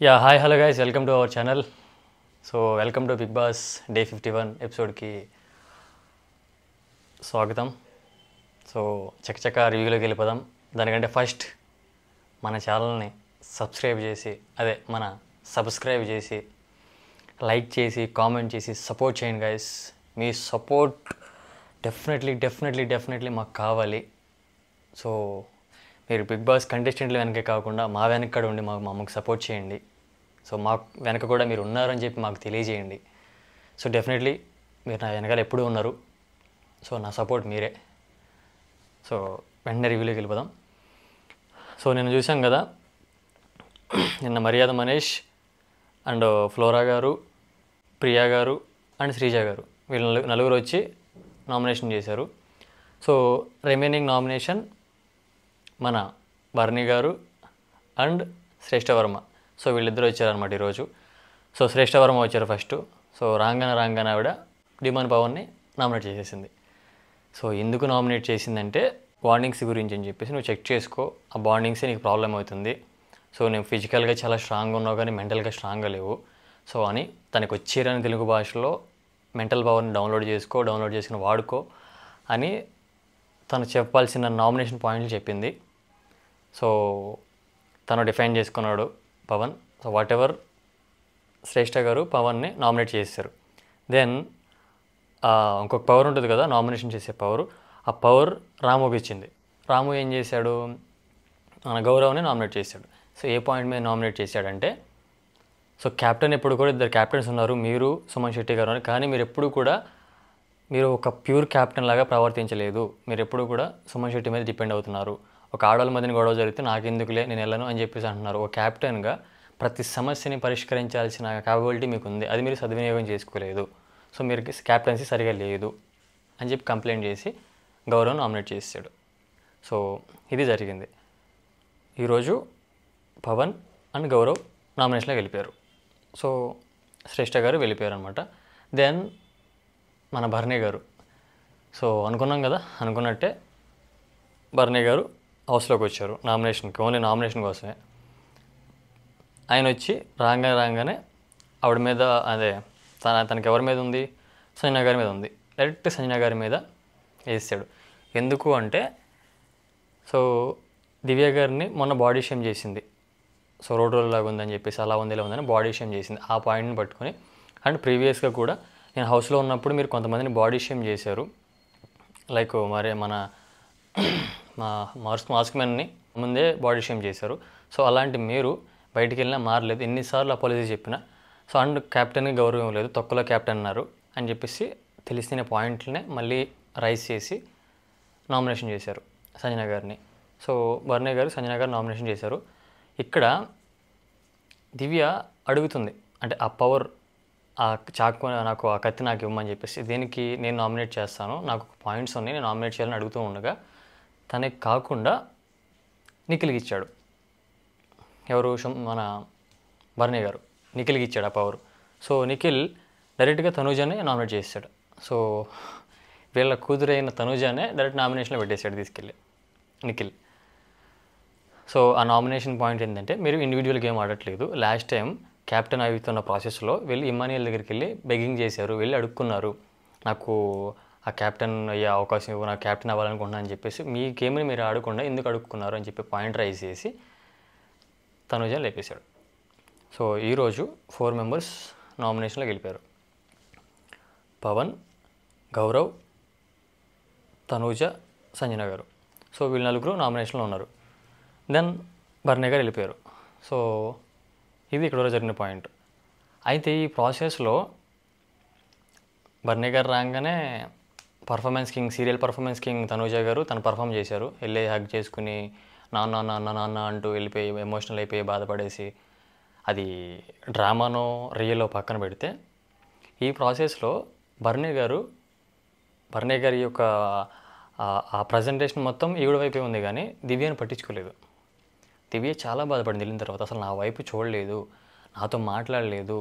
Hi hello guys, welcome to our channel. Welcome to Bigg Boss day 51 ఎపిసోడ్కి స్వాగతం. చకచక రివ్యూలోకి వెళ్ళిపోదాం. దానికంటే ఫస్ట్ మన ఛానల్ని సబ్స్క్రైబ్ చేసి లైక్ చేసి కామెంట్ చేసి సపోర్ట్ చేయండి గైస్. మీ సపోర్ట్ డెఫినెట్లీ మాకు కావాలి. మీరు బిగ్ బాస్ కంటెస్టెంట్లు వెనకే కాకుండా మా వెనక ఉండి మాకు సపోర్ట్ చేయండి. మా వెనక కూడా మీరు ఉన్నారని చెప్పి మాకు తెలియజేయండి. డెఫినెట్లీ మీరు నా వెనకాల ఎప్పుడూ ఉన్నారు. నా సపోర్ట్ మీరే. వెంటనే రివ్యూలోకి వెళ్ళిపోదాం. నేను చూసాం కదా, నిన్న మర్యాద మనీష్ అండ్ ఫ్లోరా గారు, ప్రియా గారు అండ్ శ్రీజ గారు వీళ్ళు నలుగురు వచ్చి నామినేషన్ చేశారు. రిమైనింగ్ నామినేషన్ మన బర్నీ గారు అండ్ శ్రేష్టవర్మ. వీళ్ళిద్దరూ వచ్చారనమాట ఈరోజు. శ్రేష్టవర్మ వచ్చారు ఫస్ట్. రాంగన ఆవిడ డిమాండ్ పవన్ని నామినేట్ చేసేసింది. ఎందుకు నామినేట్ చేసిందంటే బాండింగ్స్ గురించి అని చెప్పేసి, నువ్వు చెక్ చేసుకో, ఆ బాండింగ్సే నీకు ప్రాబ్లం అవుతుంది. నేను ఫిజికల్గా చాలా స్ట్రాంగ్గా ఉన్నావు కానీ మెంటల్గా స్ట్రాంగ్గా లేవు. అని తనకు వచ్చేరని తెలుగు భాషలో మెంటల్ పవర్ని డౌన్లోడ్ చేసుకుని వాడుకో అని తను చెప్పాల్సిన నామినేషన్ పాయింట్లు చెప్పింది. తను డిఫైన్ చేసుకున్నాడు పవన్. వాట్ ఎవర్ శ్రేష్ఠ గారు పవన్ని నామినేట్ చేశారు. దెన్ ఇంకొక పవర్ ఉంటుంది కదా నామినేషన్ చేసే పవర్, ఆ పవర్ రాముకి ఇచ్చింది. రాము ఏం చేశాడు, మన గౌరవ్ని నామినేట్ చేశాడు. ఏ పాయింట్ మీద నామినేట్ చేశాడంటే, క్యాప్టెన్ ఎప్పుడు కూడా ఇద్దరు క్యాప్టెన్స్ ఉన్నారు, మీరు సుమన్ శెట్టి గారు అని. కానీ మీరు ఒక ప్యూర్ క్యాప్టెన్ లాగా ప్రవర్తించలేదు. మీరు ఎప్పుడు కూడా సుమన్ శెట్టి మీద డిపెండ్ అవుతున్నారు. ఒక ఆడవాళ్ళ మధ్యన గొడవ జరిగితే నాకెందుకులే, నేను వెళ్ళను అని చెప్పేసి అంటున్నారు. ఒక క్యాప్టెన్గా ప్రతి సమస్యని పరిష్కరించాల్సిన క్యాపబిలిటీ మీకు ఉంది, అది మీరు సద్వినియోగం చేసుకోలేదు. మీరు క్యాప్టెన్సీ సరిగా లేదు అని చెప్పి కంప్లైంట్ చేసి గౌరవ్ నామినేట్ చేసాడు. ఇది జరిగింది. ఈరోజు పవన్ అండ్ గౌరవ్ నామినేషన్లోకి వెళ్ళిపోయారు. శ్రేష్ఠ గారు వెళ్ళిపోయారు అనమాట. దెన్ మన భరణి గారు, అనుకున్నాం కదా, అనుకున్నట్టే భరణి గారు హౌస్లోకి వచ్చారు నామినేషన్కి, ఓన్లీ నామినేషన్ కోసమే. ఆయన వచ్చి రాగానే ఆవిడ మీద, తనకి ఎవరి మీద ఉంది, సంజన గారి మీద ఉంది. డైరెక్ట్ సంజన గారి మీద వేసాడు. ఎందుకు అంటే, దివ్య గారిని మొన్న బాడీ షేమ్ చేసింది. రోడ్ రోల్ లాగా ఉందని చెప్పేసి, అలా ఉంది ఇలా ఉందని బాడీ షేమ్ చేసింది. ఆ పాయింట్ని పట్టుకొని, అండ్ ప్రీవియస్గా కూడా నేను హౌస్లో ఉన్నప్పుడు మీరు కొంతమందిని బాడీ షేమ్ చేశారు. లైక్ మరి మన మాస్క్ మ్యాన్ని ముందే బాడీ షేమ్ చేశారు. అలాంటి మీరు బయటికి వెళ్ళినా మారలేదు, ఎన్నిసార్లు అపాలజీ చెప్పినా. అండ్ క్యాప్టెన్కి గౌరవం లేదు, తొక్కలో క్యాప్టెన్ అన్నారు అని చెప్పేసి తెలిసిన పాయింట్లనే మళ్ళీ రైజ్ చేసి నామినేషన్ చేశారు సంజన గారిని. బర్నీ గారు సంజన గారు నామినేషన్ చేశారు. ఇక్కడ దివ్య అడుగుతుంది, అంటే ఆ పవర్, ఆ చాకు నాకు, ఆ కత్తి నాకు ఇవ్వమని చెప్పేసి, దీనికి నేను నామినేట్ చేస్తాను, నాకు పాయింట్స్ ఉన్నాయి, నేను నామినేట్ చేయాలని అడుగుతూ ఉండగా తనకి కాకుండా నిఖిల్కి ఇచ్చాడు. ఎవరు, మన బర్నీ గారు నిఖిల్కి ఇచ్చాడు ఆ పవర్. నిఖిల్ డైరెక్ట్గా తనూజానే నామినేట్ చేశాడు. వీళ్ళ కూతురైన తనూజానే డైరెక్ట్ నామినేషన్లో పెట్టేశాడు తీసుకెళ్ళి నిఖిల్. ఆ నామినేషన్ పాయింట్ ఏంటంటే, మీరు ఇండివిజువల్ గేమ్ ఆడట్లేదు. లాస్ట్ టైం క్యాప్టెన్ అవుతున్న ప్రాసెస్లో వెళ్ళి ఇమ్మానియల్ దగ్గరికి వెళ్ళి బెగ్గింగ్ చేశారు, వెళ్ళి అడుక్కున్నారు, నాకు ఆ క్యాప్టెన్ అయ్యే అవకాశం ఇవ్వు, నాకు క్యాప్టెన్ అవ్వాలనుకుంటున్నా అని చెప్పేసి. మీ గేమ్ని మీరు ఆడకుండా ఎందుకు అడుక్కున్నారు అని చెప్పి పాయింట్ రైజ్ చేసి తనుజని లేపేశాడు. ఈరోజు 4 మెంబర్స్ నామినేషన్లోకి వెళ్ళిపోయారు. పవన్, గౌరవ్, తనూజ, సంజన గారు. వీళ్ళు నలుగురు నామినేషన్లో ఉన్నారు. దెన్ బర్నీ గారు వెళ్ళిపోయారు. ఇది ఇక్కడ జరిగిన పాయింట్. అయితే ఈ ప్రాసెస్లో బర్నీ గారు రాగానే సీరియల్ పర్ఫార్మెన్స్ కింగ్ తనూజ గారు తను పర్ఫామ్ చేశారు. వెళ్ళి హగ్ చేసుకుని నాన్న అంటూ వెళ్ళిపోయి ఎమోషనల్ అయిపోయి బాధపడేసి, అది డ్రామానో రియల్లో పక్కన పెడితే, ఈ ప్రాసెస్లో బర్నీ గారి యొక్క ఆ ప్రజెంటేషన్ మొత్తం ఈవిడ వైపే ఉంది కానీ దివ్యని పట్టించుకోలేదు. దివ్య చాలా బాధపడింది వెళ్ళిన తర్వాత. అసలు నా వైపు చూడలేదు, నాతో మాట్లాడలేదు,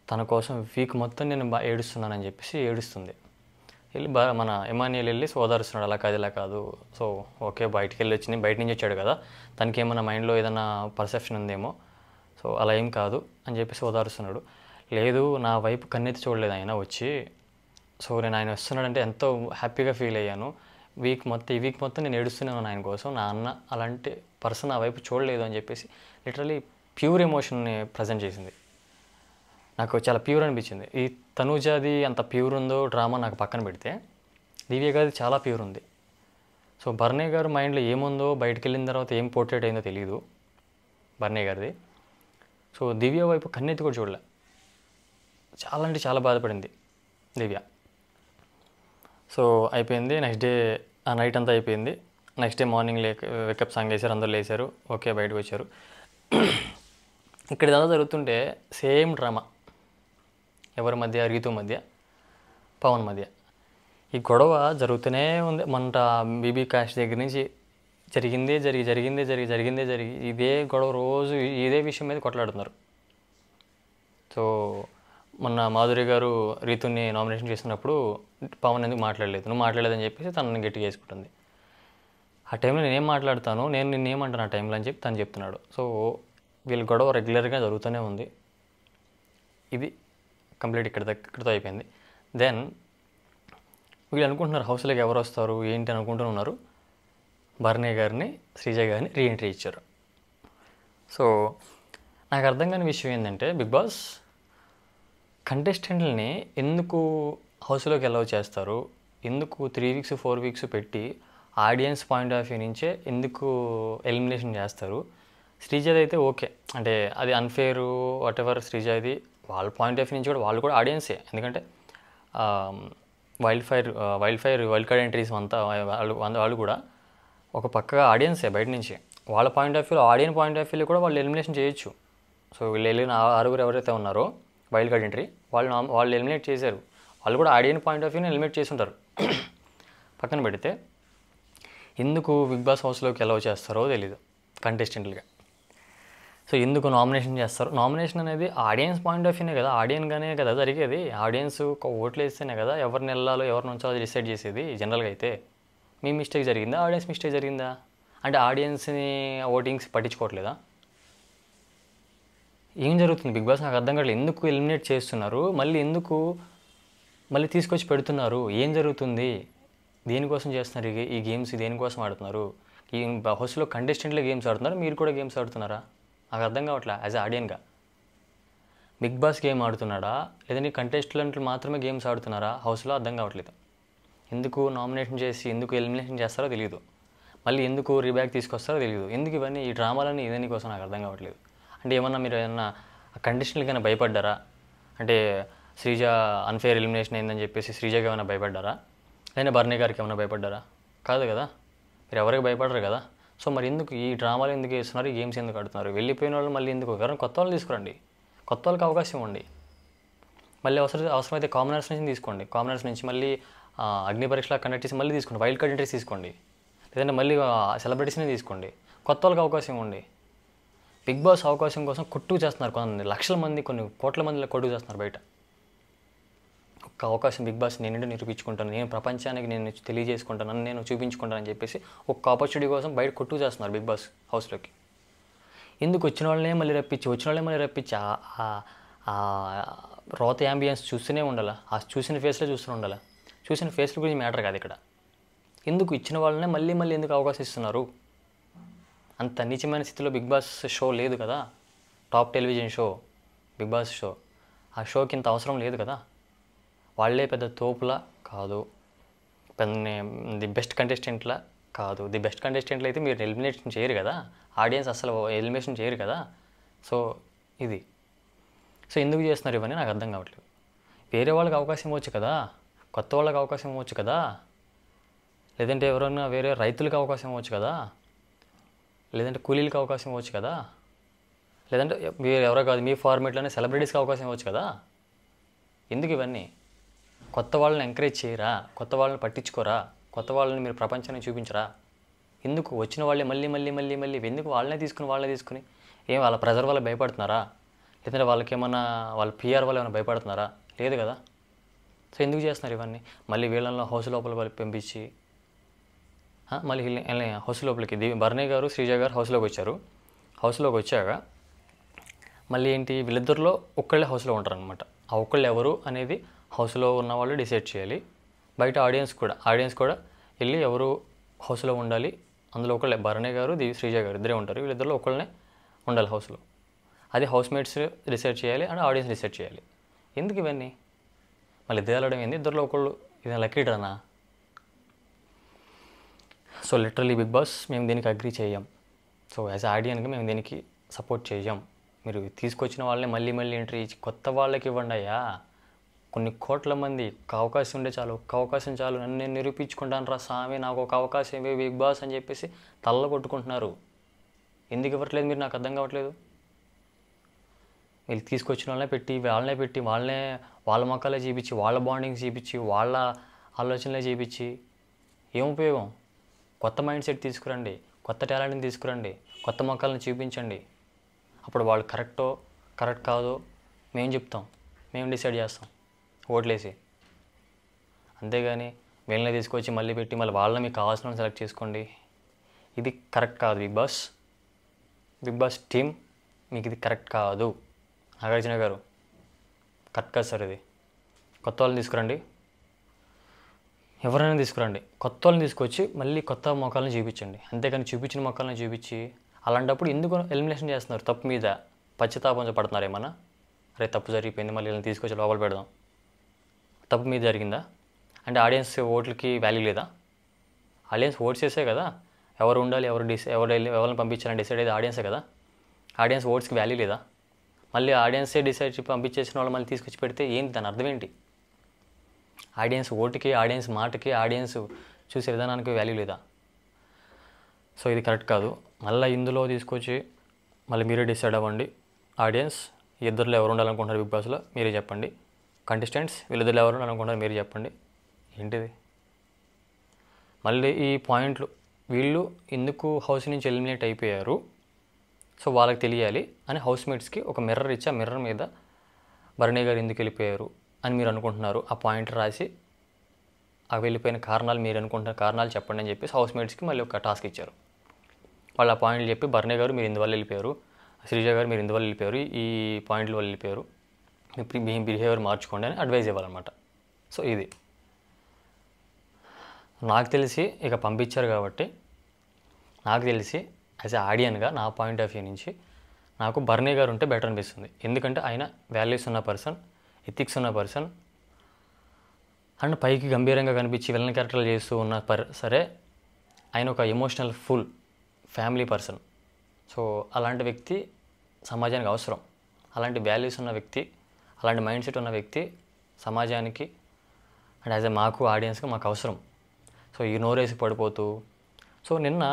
తన కోసం వీక్ మొత్తం నేను ఏడుస్తున్నానని చెప్పేసి ఏడుస్తుంది. వెళ్ళి మన ఎమాన్యుయల్ వెళ్ళి ఓదారుస్తున్నాడు, అలా కాదు ఇలా కాదు. ఓకే, బయటికి వెళ్ళి బయట నుంచి వచ్చాడు కదా, తనకి ఏమైనా మైండ్లో ఏదైనా పర్సెప్షన్ ఉందేమో, సో అలా ఏం కాదు అని చెప్పేసి ఓదారుస్తున్నాడు. లేదు నా వైపు కన్నెత్తి చూడలేదు ఆయన వచ్చి. సో నేను ఆయన వస్తున్నాడంటే ఎంతో హ్యాపీగా ఫీల్ అయ్యాను. ఈ వీక్ మొత్తం నేను ఏడుస్తూనే ఉన్నాను ఆయన కోసం. నా అన్న అలాంటి పర్సన్ నా వైపు చూడలేదు అని చెప్పేసి లిటరలీ ప్యూర్ ఎమోషన్ని ప్రజెంట్ చేసింది. నాకు చాలా ప్యూర్ అనిపించింది. ఈ తనూజాది అంత ప్యూర్ ఉందో డ్రామా నాకు పక్కన పెడితే, దివ్య గారిది చాలా ప్యూర్ ఉంది. సో బర్నే గారు మైండ్లో ఏముందో బయటకు వెళ్ళిన తర్వాత ఏం పోర్ట్రేట్ అయిందో తెలియదు బర్నే గారిది. సో దివ్య వైపు కన్నెత్తి కూడా చూడలే. చాలా అంటే చాలా బాధపడింది దివ్య. సో అయిపోయింది. నెక్స్ట్ డే ఆ నైట్ అంతా అయిపోయింది. Next day morning wake up song వేసారు, అందరూ లేచారు, ఓకే బయటకు వచ్చారు. ఇక్కడ ఇదంతా జరుగుతుంటే సేమ్ డ్రామా ఎవరి మధ్య, రీతు మధ్య, పవన్ మధ్య. ఈ గొడవ జరుగుతూనే ఉంది. మొన్న బీబీ క్యాష్ దగ్గర నుంచి జరిగిందే ఇదే గొడవ రోజు ఇదే విషయం మీద కొట్లాడుతున్నారు. సో మొన్న మాధురి గారు రీతుని నామినేషన్ చేసినప్పుడు పవన్ ఎందుకు మాట్లాడలేదు, నువ్వు మాట్లాడలేదని చెప్పేసి తనని గట్టిగా వేసుకుంటుంది. ఆ టైంలో నేనేం మాట్లాడతాను, నేను నిన్నేమంటాను ఆ టైంలో అని చెప్పి తను చెప్తున్నాడు. సో వీళ్ళ గొడవ రెగ్యులర్గా జరుగుతూనే ఉంది. ఇది కంప్లీట్ ఇక్కడితో అయిపోయింది. దెన్ వీళ్ళు అనుకుంటున్నారు హౌస్లోకి ఎవరు వస్తారు ఏంటి అనుకుంటూ ఉన్నారు. బర్నే గారిని, శ్రీజ గారిని రీఎంట్రీ ఇచ్చారు. సో నాకు అర్థం కాని విషయం ఏంటంటే, బిగ్ బాస్ కంటెస్టెంట్లని ఎందుకు హౌస్లోకి అలౌ చేస్తారు, ఎందుకు 3 వీక్స్ 4 వీక్స్ పెట్టి ఆడియన్స్ పాయింట్ ఆఫ్ వ్యూ నుంచే ఎందుకు ఎలిమినేషన్ చేస్తారు. శ్రీజది అయితే ఓకే, అంటే అది అన్ఫేరు వాట్ ఎవర్. శ్రీజది వాళ్ళ పాయింట్ ఆఫ్ వ్యూ నుంచి కూడా వాళ్ళు కూడా ఆడియన్సే. ఎందుకంటే వైల్డ్ కార్డ్ ఎంట్రీస్ అంతా వాళ్ళు కూడా ఒక పక్కగా ఆడియన్సే బయట నుంచి. వాళ్ళ పాయింట్ ఆఫ్ వ్యూలో, ఆడియన్స్ పాయింట్ ఆఫ్ వ్యూలో కూడా వాళ్ళు ఎలిమినేషన్ చేయొచ్చు. సో వీళ్ళు వెళ్ళిన 6 ఎవరైతే ఉన్నారో వైల్డ్ కార్డ్ ఎంట్రీ వాళ్ళు ఎలిమినేట్ చేశారు. వాళ్ళు కూడా ఆడియన్స్ పాయింట్ ఆఫ్ వ్యూని ఎలిమినేట్ చేసి ఉంటారు. పక్కన పెడితే ఎందుకు బిగ్ బాస్ హౌస్లోకి అలౌ చేస్తారో తెలీదు కంటెస్టెంట్లుగా. సో ఎందుకు నామినేషన్ చేస్తారు, నామినేషన్ అనేది ఆడియన్స్ పాయింట్ ఆఫ్ వ్యూనే కదా, ఆడియన్గానే కదా జరిగేది. ఆడియన్స్ ఓట్లు వేస్తేనే కదా ఎవరిని వెళ్ళాలో ఎవరిని ఉంచాలో డిసైడ్ చేసేది. జనరల్గా అయితే మీ మిస్టేక్ జరిగిందా, ఆడియన్స్ మిస్టేక్ జరిగిందా అంటే ఆడియన్స్ని ఓటింగ్స్ పట్టించుకోవట్లేదా, ఏం జరుగుతుంది బిగ్ బాస్ నాకు అర్థం కావట్లేదు. ఎందుకు ఎలిమినేట్ చేస్తున్నారు, మళ్ళీ తీసుకొచ్చి పెడుతున్నారు, ఏం జరుగుతుంది, దేనికోసం చేస్తున్నారు ఈ గేమ్స్, దేనికోసం ఆడుతున్నారు. ఈ హౌస్లో కంటెస్టెంట్లే గేమ్స్ ఆడుతున్నారు, మీరు కూడా గేమ్స్ ఆడుతున్నారా నాకు అర్థం కావట్లే. యాజ్ ఎ ఆడియన్గా బిగ్ బాస్ గేమ్ ఆడుతున్నాడా లేదంటే కంటెస్టెంట్లు మాత్రమే గేమ్స్ ఆడుతున్నారా హౌస్లో అర్థం కావట్లేదు. ఎందుకు నామినేషన్ చేసి ఎందుకు ఎలిమినేషన్ చేస్తారో తెలియదు, మళ్ళీ ఎందుకు రీబ్యాక్ తీసుకొస్తారో తెలియదు. ఎందుకు ఇవన్నీ ఈ డ్రామాలన్నీ ఇదని కోసం నాకు అర్థం కావట్లేదు. అంటే మీరు ఏమన్నా కంటెస్టెంట్లకైనా భయపడ్డారా, అంటే శ్రీజ అన్ఫేర్ ఎలిమినేషన్ అయిందని చెప్పేసి శ్రీజకి ఏమైనా భయపడ్డారా, లేదా బర్నీ గారికి ఏమైనా భయపడ్డారా, కాదు కదా, మీరు ఎవరికి భయపడరు కదా. సో మరి ఎందుకు ఈ డ్రామాలు ఎందుకు వేస్తున్నారు, ఈ గేమ్స్ ఎందుకు ఆడుతున్నారు, వెళ్ళిపోయిన వాళ్ళు మళ్ళీ ఎందుకు, ఎవరైనా కొత్త వాళ్ళు తీసుకురండి, కొత్త వాళ్ళకి అవకాశం ఇవ్వండి. మళ్ళీ అవసరమైతే కామనర్స్ నుంచి తీసుకోండి, కామనర్స్ నుంచి మళ్ళీ అగ్ని పరీక్షలా కండక్ట్ చేసి మళ్ళీ తీసుకోండి, వైల్డ్ కార్డ్ ఎంట్రీస్ తీసుకోండి, లేదంటే మళ్ళీ సెలబ్రిటీస్ని తీసుకోండి, కొత్త వాళ్ళకి అవకాశం ఇవ్వండి. బిగ్ బాస్ అవకాశం కోసం కొట్టుకు చేస్తున్నారు కొంతమంది, లక్షల మంది, కొన్ని కోట్ల మందిలో కొట్టుకు చేస్తున్నారు బయట. ఒక్క అవకాశం బిగ్ బాస్ నేను నిరూపించుకుంటాను, నేను ప్రపంచానికి నేను తెలియజేసుకుంటాను, నేను చూపించుకుంటానని చెప్పేసి ఒక్క ఆపర్చునిటీ కోసం బయట కొట్టుకు చేస్తున్నారు బిగ్ బాస్ హౌస్లోకి. ఎందుకు వచ్చిన వాళ్ళనే మళ్ళీ రప్పించి రోత యాంబియన్స్ చూస్తూనే ఉండాలా, ఆ చూసిన ఫేస్లో చూస్తూనే ఉండాలా, చూసిన ఫేస్ల గురించి మ్యాటర్ కాదు ఇక్కడ. ఎందుకు ఇచ్చిన వాళ్ళనే మళ్ళీ ఎందుకు అవకాశం ఇస్తున్నారు. అంత నీచమైన స్థితిలో బిగ్ బాస్ షో లేదు కదా, top television show Bigg Boss show, ఆ షోకి ఇంత అవసరం లేదు కదా. వాళ్ళే పెద్ద తోపులా కాదు, ది బెస్ట్ కంటెస్టెంట్లా కాదు. ది బెస్ట్ కంటెస్టెంట్లు అయితే మీరు ఎలిమినేషన్ చేయరు కదా, ఆడియన్స్ అసలు ఎలిమినేషన్ చేయరు కదా. సో ఎందుకు చేస్తున్నారు ఇవన్నీ నాకు అర్థం కావట్లేదు. వేరే వాళ్ళకి అవకాశం ఇవ్వచ్చు కదా, కొత్త వాళ్ళకి అవకాశం ఇవ్వచ్చు కదా, లేదంటే ఎవరైనా వేరే రైతులకు అవకాశం ఇవ్వచ్చు కదా, లేదంటే కూలీలకు అవకాశం ఇవ్వచ్చు కదా, లేదంటే మీరు ఎవరో కాదు మీ ఫార్మేట్లోనే సెలబ్రిటీస్కి అవకాశం ఇవ్వచ్చు కదా. ఎందుకు ఇవన్నీ, కొత్త వాళ్ళని ఎంకరేజ్ చేయరా, కొత్త వాళ్ళని పట్టించుకోరా, కొత్త వాళ్ళని మీరు ప్రపంచాన్ని చూపించరా. ఎందుకు వచ్చిన వాళ్ళే మళ్ళీ ఎందుకు వాళ్ళనే తీసుకుని ఏం వాళ్ళ ప్రెజర్ వల్ల భయపడుతున్నారా, లేదంటే వాళ్ళకి ఏమన్నా వాళ్ళ పిఆర్ వల్ల ఏమైనా భయపడుతున్నారా, లేదు కదా. సో ఎందుకు చేస్తున్నారు ఇవన్నీ, మళ్ళీ వీళ్ళల్లో హౌస్ లోపల వాళ్ళు పంపించి మళ్ళీ హౌస్ లోపలికి బర్నీ గారు శ్రీజ గారు హౌస్లోకి వచ్చారు. హౌస్లోకి వచ్చాక మళ్ళీ ఏంటి వీళ్ళిద్దరిలో ఒక్కళ్ళే హౌస్లో ఉంటారనమాట. ఆ ఒక్కళ్ళు ఎవరు అనేది హౌస్లో ఉన్న వాళ్ళు డిసైడ్ చేయాలి. బయట ఆడియన్స్ కూడా వెళ్ళి ఎవరు హౌస్లో ఉండాలి, అందులో ఒకళ్ళే భరణి గారు శ్రీజ గారు ఇద్దరే ఉంటారు. వీళ్ళిద్దరిలో ఒకళ్ళనే ఉండాలి హౌస్లో. అది హౌస్మేట్స్ డిసైడ్ చేయాలి అండ్ ఆడియన్స్ డిసైడ్ చేయాలి. ఎందుకు ఇవన్నీ మళ్ళీ ఇద్దరు వెళ్ళడం ఏంది? ఇద్దరిలో ఒకళ్ళు ఇది లక్కీ డ్రానా? సో లిటరలీ బిగ్ బాస్ మేము దీనికి అగ్రీ చేయం. సో యాజ్ ఆడియన్గా మేము దీనికి సపోర్ట్ చేయం. మీరు తీసుకొచ్చిన వాళ్ళని మళ్ళీ ఎంట్రీ ఇచ్చి కొత్త వాళ్ళకి ఇవ్వండి అయ్యా. కొన్ని కోట్ల మంది ఒక అవకాశం ఉండే చాలు, ఒక్క అవకాశం చాలు, నన్ను నేను నిరూపించుకుంటాను రా స్వామి, నాకు ఒక అవకాశం ఇవ్వ బిగ్ బాస్ అని చెప్పేసి తల్ల కొట్టుకుంటున్నారు. ఎందుకు ఇవ్వట్లేదు మీరు? నాకు అర్థం కావట్లేదు. వీళ్ళు తీసుకొచ్చిన వాళ్ళనే పెట్టి వాళ్ళ మొక్కలే చూపించి, వాళ్ళ బాండింగ్స్ చూపించి, వాళ్ళ ఆలోచనలే చూపించి ఏం ఉపయోగం? కొత్త మైండ్ సెట్ తీసుకురండి, కొత్త టాలెంట్ని తీసుకురండి, కొత్త మొక్కలను చూపించండి. అప్పుడు వాళ్ళు కరెక్ట్ కాదో మేము చెప్తాం, మేము డిసైడ్ చేస్తాం ఓట్లేసి. అంతేగాని వీళ్ళని తీసుకొచ్చి మళ్ళీ పెట్టి మళ్ళీ వాళ్ళని మీకు కావాల్సిన సెలెక్ట్ చేసుకోండి, ఇది కరెక్ట్ కాదు. బిగ్ బాస్ టీమ్ మీకు ఇది కరెక్ట్ కాదు. నాగార్జున గారు కరెక్ట్ కాదు సార్. ఇది కొత్త వాళ్ళని తీసుకురండి, ఎవరైనా తీసుకురండి, కొత్త వాళ్ళని తీసుకొచ్చి మళ్ళీ కొత్త మొక్కలను చూపించండి. అంతేకాని చూపించిన మొక్కలను చూపించి అలాంటప్పుడు ఎందుకు ఎలిమినేషన్ చేస్తున్నారు? తప్పు మీద పశ్చాత్తాపం పడుతున్నారు ఏమన్నా? అరే తప్పు జరిగిపోయింది, మళ్ళీ వీళ్ళని తీసుకొచ్చి లోపల పెడదాం. తప్పు మీద జరిగిందా? అంటే ఆడియన్స్ ఓట్లకి వాల్యూ లేదా? ఆడియన్స్ ఓట్స్ చేసే కదా ఎవరు ఉండాలి, ఎవరిని పంపించాలని డిసైడ్ అయ్యేది ఆడియన్సే కదా. ఆడియన్స్ ఓట్స్కి వాల్యూ లేదా? మళ్ళీ ఆడియన్సే డిసైడ్ పంపించేసిన వాళ్ళు మళ్ళీ తీసుకొచ్చి పెడితే ఏంటి? దాని అర్థం ఏంటి? ఆడియన్స్ ఓటుకి, ఆడియన్స్ మాటకి, ఆడియన్స్ చూసే విధానానికి వాల్యూ లేదా? సో ఇది కరెక్ట్ కాదు. మళ్ళీ ఇందులో తీసుకొచ్చి మళ్ళీ మీరే డిసైడ్ అవ్వండి. ఆడియన్స్ ఇద్దరిలో ఎవరు ఉండాలనుకుంటున్నారు బిగ్ బాస్లో మీరే చెప్పండి. కంటెస్టెంట్స్ వీళ్ళిద్దరిలో ఎవరు ఉండాలనుకుంటున్నారు మీరే చెప్పండి. ఏంటిది? మళ్ళీ ఈ పాయింట్లు వీళ్ళు ఎందుకు హౌస్ నుంచి ఎలిమినేట్ అయిపోయారు, సో వాళ్ళకి తెలియాలి అని హౌస్మేట్స్కి ఒక మిర్రర్ ఇచ్చి ఆ మిర్రర్ మీద భరణి గారు ఎందుకు వెళ్ళిపోయారు అని మీరు అనుకుంటున్నారు ఆ పాయింట్ రాసి ఆ వెళ్ళిపోయిన కారణాలు మీరు అనుకుంటున్న కారణాలు చెప్పండి అని చెప్పేసి హౌస్మేట్స్కి మళ్ళీ ఒక టాస్క్ ఇచ్చారు. వాళ్ళు ఆ పాయింట్లు చెప్పి భరణి గారు మీరు ఇందువల్ల వెళ్ళిపోయారు, శ్రీజ గారు మీరు ఇందువల్ల వెళ్ళిపోయారు, ఈ పాయింట్ల వల్ల వెళ్ళిపోయారు, మీ బిహేవియర్ మార్చుకోండి అని అడ్వైజ్ ఇవ్వాలన్నమాట. సో ఇది నాకు తెలిసి ఇక పంపించారు కాబట్టి నాకు తెలిసి యాజ్ ఏ ఆడియన్గా నా పాయింట్ ఆఫ్ వ్యూ నుంచి నాకు భరణి గారు ఉంటే బెటర్ అనిపిస్తుంది. ఎందుకంటే ఆయన వాల్యూస్ ఉన్న పర్సన్, ఎథిక్స్ ఉన్న పర్సన్ అండ్ పైకి గంభీరంగా కనిపించి విలన్ క్యారెక్టర్లు చేస్తూ ఉన్న సరే ఆయన ఒక emotional full family person. So అలాంటి వ్యక్తి సమాజానికి అవసరం. అలాంటి వాల్యూస్ ఉన్న వ్యక్తి, అలాంటి మైండ్ సెట్ ఉన్న వ్యక్తి సమాజానికి అండ్ యాజ్ ఏ మాకు ఆడియన్స్గా మాకు అవసరం. సో ఈ నోరేసి పడిపోతూ సో నిన్న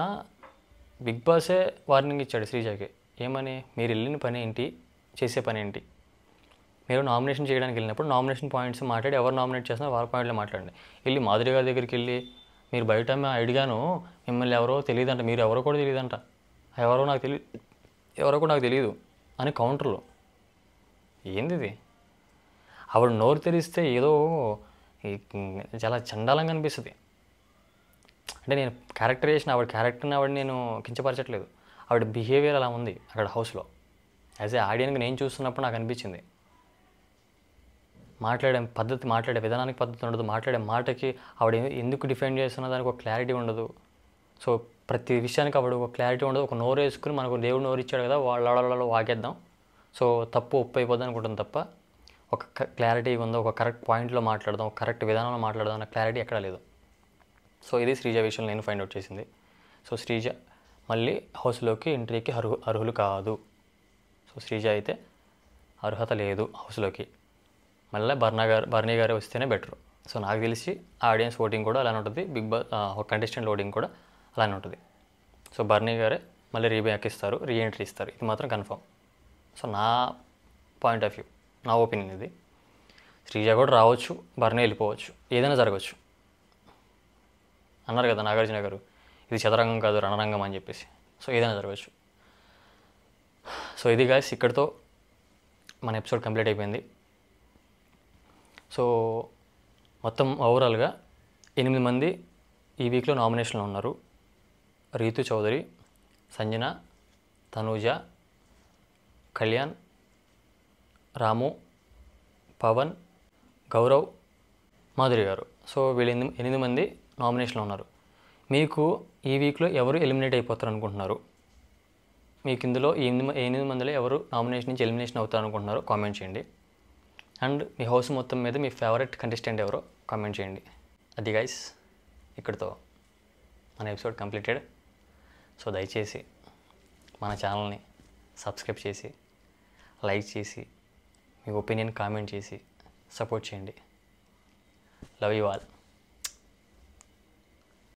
బిగ్ బాసే వార్నింగ్ ఇచ్చాడు శ్రీజకి. ఏమని? మీరు వెళ్ళిన పని ఏంటి, చేసే పని ఏంటి? మీరు నామినేషన్ చేయడానికి వెళ్ళినప్పుడు నామినేషన్ పాయింట్స్ మాట్లాడి ఎవరు నామినేట్ చేస్తున్నా వాళ్ళ పాయింట్లో మాట్లాడండి. వెళ్ళి మాధురి గారి దగ్గరికి వెళ్ళి మీరు బయట అడిగాను మిమ్మల్ని ఎవరో తెలియదంట, మీరు ఎవరో కూడా తెలియదంట, ఎవరో కూడా నాకు తెలియదు అని కౌంటర్లో. ఏంది ఇది? ఆవిడ నోరు తెరిస్తే ఏదో చాలా చండాలంగా అనిపిస్తుంది. అంటే నేను ఆవిడ నేను కించపరచట్లేదు, ఆవిడ బిహేవియర్ అలా ఉంది అక్కడ హౌస్లో. యాజ్ ఏ ఆడియన్గా నేను చూస్తున్నప్పుడు నాకు అనిపించింది. మాట్లాడే విధానానికి పద్ధతి ఉండదు, మాట్లాడే మాటకి ఆవిడ ఎందుకు డిఫెండ్ చేస్తున్న దానికి ఒక క్లారిటీ ఉండదు. సో ప్రతి విషయానికి ఆవిడ ఒక క్లారిటీ ఉండదు. ఒక నోరు వేసుకుని మనకు దేవుడు నోరు ఇచ్చాడు కదా వాళ్ళ వాగేద్దాం, సో తప్పు ఒప్పు అయిపోద్ది అనుకుంటుంది తప్ప ఒక క్లారిటీ ఉందో, ఒక కరెక్ట్ పాయింట్లో మాట్లాడదాం, ఒక కరెక్ట్ విధానంలో మాట్లాడదాం అన్న క్లారిటీ ఎక్కడా లేదు. సో ఇది శ్రీజ విషయంలో నేను ఫైండ్ అవుట్ చేసింది. సో శ్రీజ మళ్ళీ హౌస్లోకి ఎంట్రీకి అర్హులు కాదు. సో శ్రీజ అయితే అర్హత లేదు హౌస్లోకి. మళ్ళీ భరణి గారు వస్తేనే బెటర్. సో నాకు తెలిసి ఆడియన్స్ ఓటింగ్ కూడా అలానే ఉంటుంది, బిగ్ బాస్ కంటెస్టెంట్ ఓటింగ్ కూడా అలానే ఉంటుంది. సో భరణి గారే మళ్ళీ రీబ్యాక్ ఇస్తారు, రీఎంట్రీ ఇస్తారు, ఇది మాత్రం కన్ఫర్మ్. సో నా పాయింట్ ఆఫ్ వ్యూ, నా ఒపీనియన్ ఇది. శ్రీజ కూడా రావచ్చు, భరణి వెళ్ళిపోవచ్చు, ఏదైనా జరగవచ్చు. అన్నారు కదా నాగార్జున గారు ఇది చదరంగం కాదు రణరంగం అని చెప్పేసి. సో ఏదైనా జరగవచ్చు. సో ఇది గాయస్, ఇక్కడితో మన ఎపిసోడ్ కంప్లీట్ అయిపోయింది. సో మొత్తం ఓవరాల్గా 8 మంది ఈ వీక్లో నామినేషన్లో ఉన్నారు. రీతు చౌదరి, సంజన, తనూజ, కళ్యాణ్, రాము, పవన్, గౌరవ్, మాధురి గారు. సో వీళ్ళు 8 మంది నామినేషన్లో ఉన్నారు. మీకు ఈ వీక్లో ఎవరు ఎలిమినేట్ అయిపోతారు అనుకుంటున్నారు? మీకు ఇందులో ఈ 8 మందిలో ఎవరు నామినేషన్ నుంచి ఎలిమినేషన్ అవుతారు అనుకుంటున్నారో కామెంట్ చేయండి. అండ్ మీ హౌస్ మొత్తం మీద మీ ఫేవరెట్ కంటెస్టెంట్ ఎవరో కామెంట్ చేయండి. అది గైస్, ఇక్కడితో మన ఎపిసోడ్ కంప్లీటెడ్. సో దయచేసి మన ఛానల్ని సబ్స్క్రైబ్ చేసి, లైక్ చేసి, మీ ఒపీనియన్ కామెంట్ చేసి సపోర్ట్ చేయండి. Love you all.